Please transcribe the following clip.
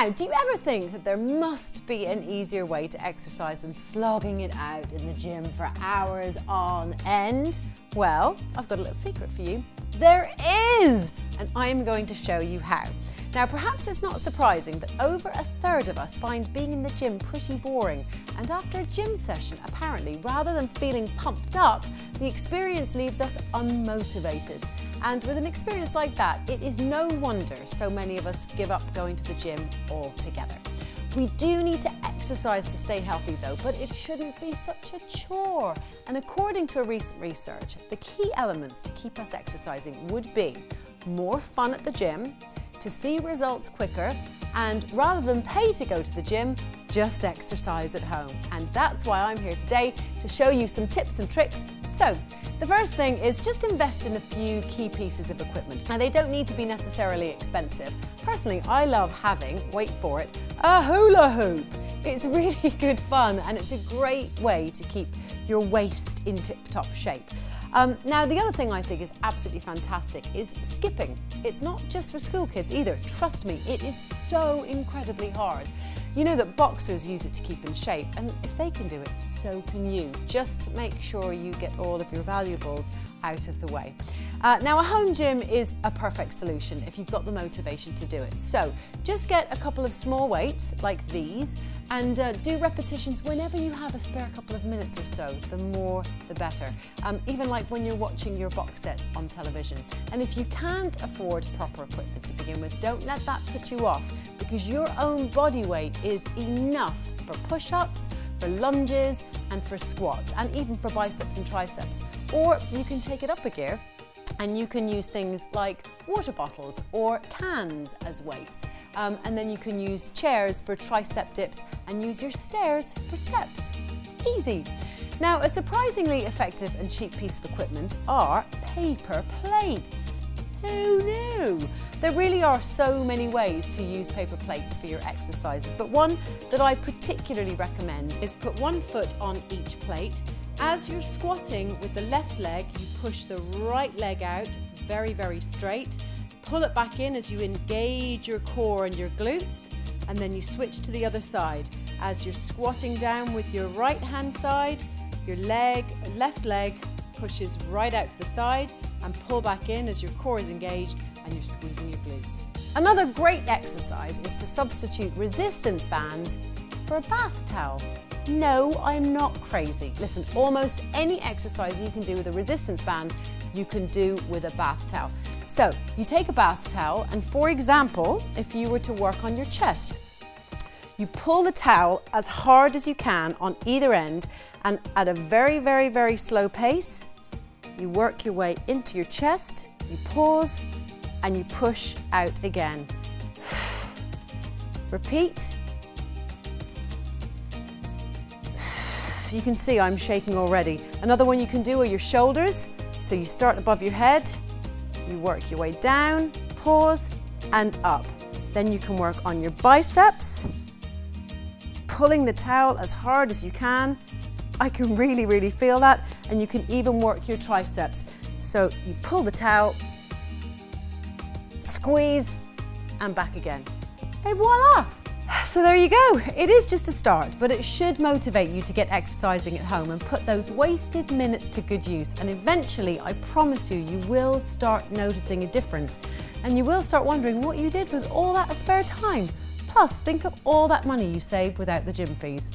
Now, do you ever think that there must be an easier way to exercise than slogging it out in the gym for hours on end? Well, I've got a little secret for you. There is! And I'm going to show you how. Now, perhaps it's not surprising that over a third of us find being in the gym pretty boring. And after a gym session, apparently, rather than feeling pumped up, the experience leaves us unmotivated. And with an experience like that, it is no wonder so many of us give up going to the gym altogether. We do need to exercise to stay healthy though, but it shouldn't be such a chore. And according to a recent research, the key elements to keep us exercising would be more fun at the gym, to see results quicker, and rather than pay to go to the gym, just exercise at home. And that's why I'm here today to show you some tips and tricks. So, the first thing is just invest in a few key pieces of equipment. Now, they don't need to be necessarily expensive. Personally, I love having, wait for it, a hula hoop. It's really good fun and it's a great way to keep your waist in tip-top shape. Now, the other thing I think is absolutely fantastic is skipping. It's not just for school kids either. Trust me, it is so incredibly hard. You know that boxers use it to keep in shape, and if they can do it, so can you. Just make sure you get all of your valuables out of the way. Now, a home gym is a perfect solution if you've got the motivation to do it. So just get a couple of small weights like these and do repetitions whenever you have a spare couple of minutes or so. The more, the better. Even like when you're watching your box sets on television. And if you can't afford proper equipment to begin with, don't let that put you off, because your own body weight is enough for push-ups, for lunges and for squats, and even for biceps and triceps. Or you can take it up a gear and you can use things like water bottles or cans as weights. And then you can use chairs for tricep dips and use your stairs for steps. Easy. Now, a surprisingly effective and cheap piece of equipment are paper plates. Who knew? There really are so many ways to use paper plates for your exercises, but one that I particularly recommend is put one foot on each plate. As you're squatting with the left leg, you push the right leg out very, very straight. Pull it back in as you engage your core and your glutes, and then you switch to the other side. As you're squatting down with your right hand side, your left leg pushes right out to the side, and pull back in as your core is engaged and you're squeezing your glutes. Another great exercise is to substitute resistance band for a bath towel. No, I'm not crazy. Listen, almost any exercise you can do with a resistance band, you can do with a bath towel. So, you take a bath towel and, for example, if you were to work on your chest, you pull the towel as hard as you can on either end, and at a very, very, very slow pace, you work your way into your chest, you pause, and you push out again. Repeat. You can see I'm shaking already. Another one you can do are your shoulders. So you start above your head, you work your way down, pause, and up. Then you can work on your biceps, pulling the towel as hard as you can. I can really, really feel that. And you can even work your triceps. So you pull the towel, squeeze, and back again. Et voila! So there you go. It is just a start, but it should motivate you to get exercising at home and put those wasted minutes to good use. And eventually, I promise you, you will start noticing a difference. And you will start wondering what you did with all that spare time. Plus, think of all that money you saved without the gym fees.